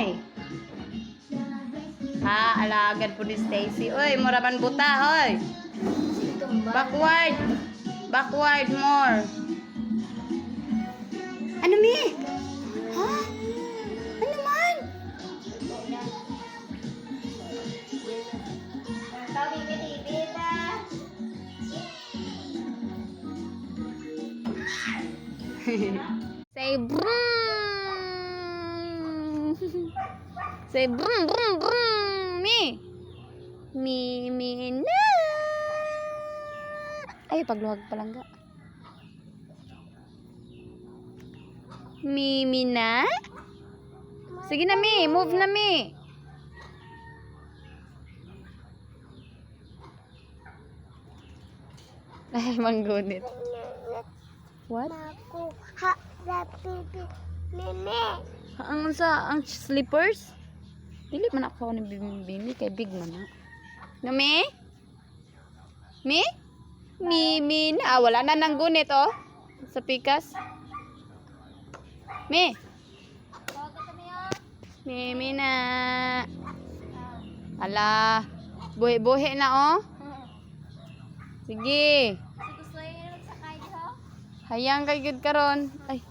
oy. Ha, alagad po ni Stacy. Oy, mura man buta, oy. Backward. Backward more. Ano mi? Ha? Ano man? Say brum. Say brum brum brum. Mi na. Ay, pagluwag palangga. Mi na. Sige na mi, move na mi. Ay, manggunit. What? Ang slippers? Dili man ako ni bini kay big man na. No me? Me? Mi na. Wala na nang gunit oh. Sa pikas. Me? Mi na. Ala. Buhi-buhi na oh. Sige. Hayang kay gud karon. Ay.